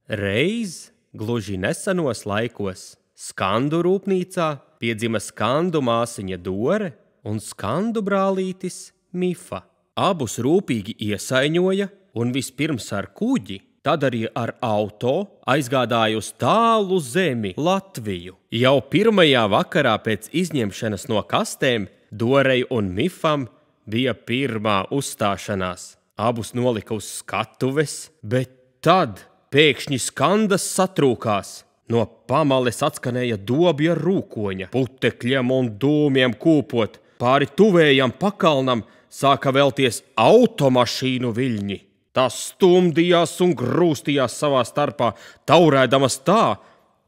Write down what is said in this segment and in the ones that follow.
Reiz, gluži nesenos laikos, Skandu rūpnīcā piedzima Skandu māsiņa Dore un Skandu brālītis Mifa. Abus rūpīgi iesaiņoja un vispirms ar kuģi, tad arī ar auto aizgādāja uz tālu zemi Latviju. Jau pirmajā vakarā pēc izņemšanas no kastēm Dorei un Mifam bija pirmā uzstāšanās. Abus nolika uz skatuves, bet tad pēkšņi Skandas satrūkās. No pamales atskanēja dobja rūkoņa, putekļiem un dūmiem kūpot. Pāri tuvējam pakalnam sāka velties automašīnu viļņi. Tās stumdījās un grūstījās savā starpā, taurēdamas tā,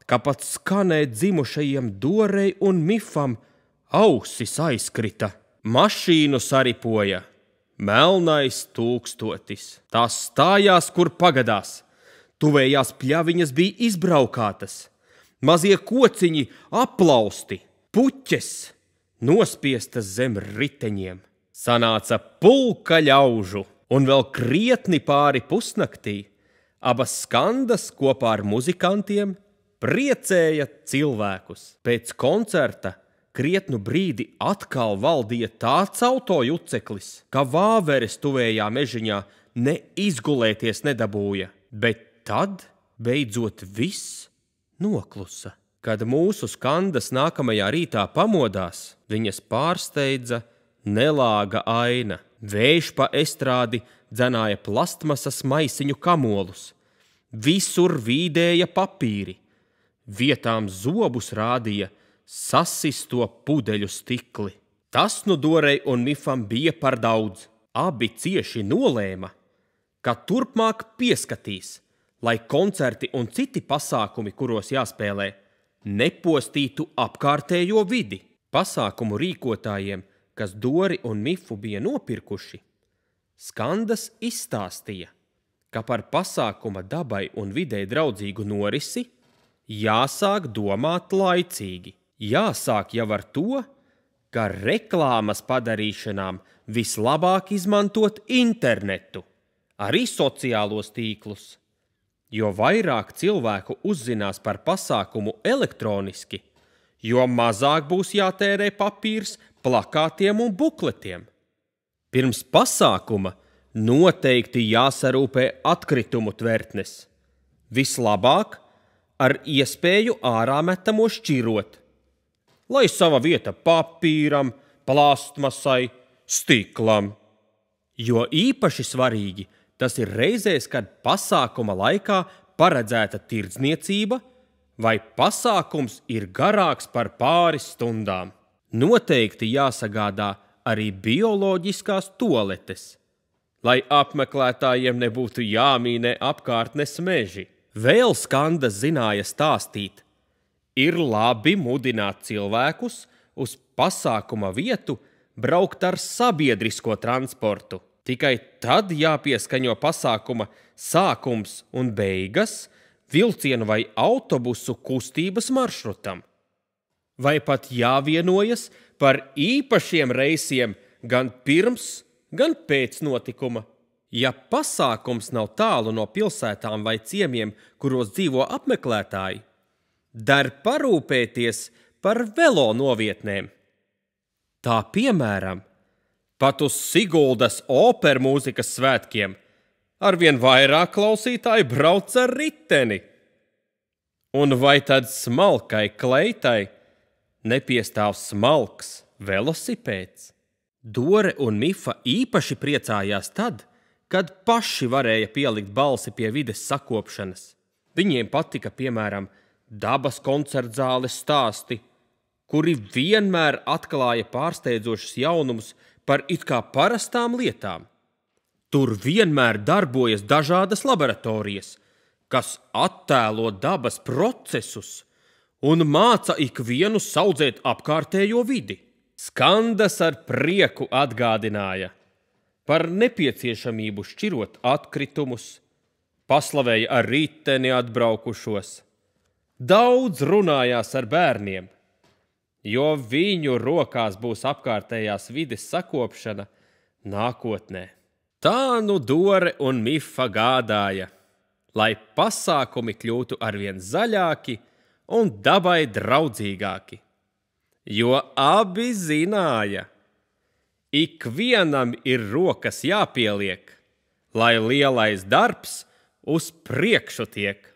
ka pat skanēt dzimušajiem Dorei un Mifam ausis aizkrita. Mašīnu saripoja melnais tūkstotis. Tās stājās, kur pagadās. Tuvējās pļaviņas bija izbraukātas, mazie kociņi aplausti, puķes nospiestas zem riteņiem. Sanāca pulka ļaužu, un vēl krietni pāri pusnaktī abas Skandas kopā ar muzikantiem priecēja cilvēkus. Pēc koncerta krietnu brīdi atkal valdīja tāds autojuceklis, ka vāveres tuvējā mežiņā ne izgulēties nedabūja, bet tad beidzot viss noklusa. Kad mūsu Skandas nākamajā rītā pamodās, viņas pārsteidza nelāga aina. Vējš pa estrādi dzenāja plastmasas maisiņu kamolus. Visur vīdēja papīri. Vietām zobus rādīja sasisto pudeļu stikli. Tas nu Dorei un Mifam bija par daudz. Abi cieši nolēma, ka turpmāk pieskatīs, lai koncerti un citi pasākumi, kuros jāspēlē, nepostītu apkārtējo vidi. Pasākumu rīkotājiem, kas Dori un Mifu bija nopirkuši, Skandas izstāstīja, ka par pasākuma dabai un videi draudzīgu norisi jāsāk domāt laicīgi. Jāsāk jau ar to, ka reklāmas padarīšanām vislabāk izmantot internetu, arī sociālos tīklus. Jo vairāk cilvēku uzzinās par pasākumu elektroniski, jo mazāk būs jātērē papīrs plakātiem un bukletiem. Pirms pasākuma noteikti jāsarūpē atkritumu tvertnes. Vislabāk ar iespēju ārā metamo šķirot, lai sava vieta papīram, plastmasai, stiklam. Jo īpaši svarīgi tas ir reizēs, kad pasākuma laikā paredzēta tirdzniecība vai pasākums ir garāks par pāris stundām. Noteikti jāsagādā arī bioloģiskās tualetes, lai apmeklētājiem nebūtu jāmīnē apkārtnes meži. Vēl Skandas zināja stāstīt, ir labi mudināt cilvēkus uz pasākuma vietu braukt ar sabiedrisko transportu. Tikai tad jāpieskaņo pasākuma sākums un beigas vilcienu vai autobusu kustības maršrutam. Vai pat jāvienojas par īpašiem reisiem gan pirms, gan pēc notikuma. Ja pasākums nav tālu no pilsētām vai ciemiem, kuros dzīvo apmeklētāji, der parūpēties par velo novietnēm. Tā piemēram, pat uz Siguldas opermūzikas svētkiem arvien vairāk klausītāji brauc ar riteni. Un vai tad smalkai kleitai nepiestāv smalks velosipēds? Dore un Mifa īpaši priecājās tad, kad paši varēja pielikt balsi pie vides sakopšanas. Viņiem patika, piemēram, dabas koncertzāles stāsti, kuri vienmēr atklāja pārsteidzošus jaunumus par it kā parastām lietām. Tur vienmēr darbojas dažādas laboratorijas, kas attēlo dabas procesus un māca ikvienu saudzēt apkārtējo vidi. Skandas ar prieku atgādināja par nepieciešamību šķirot atkritumus, paslavēja ar riteni atbraukušos. Daudz runājās ar bērniem, jo viņu rokās būs apkārtējās vides sakopšana nākotnē. Tā nu Dore un Mifa gādāja. lai pasākumi kļūtu arvien zaļāki un dabai draudzīgāki. Jo abi zināja, ikvienam ir rokas jāpieliek, lai lielais darbs uz priekšu tiek.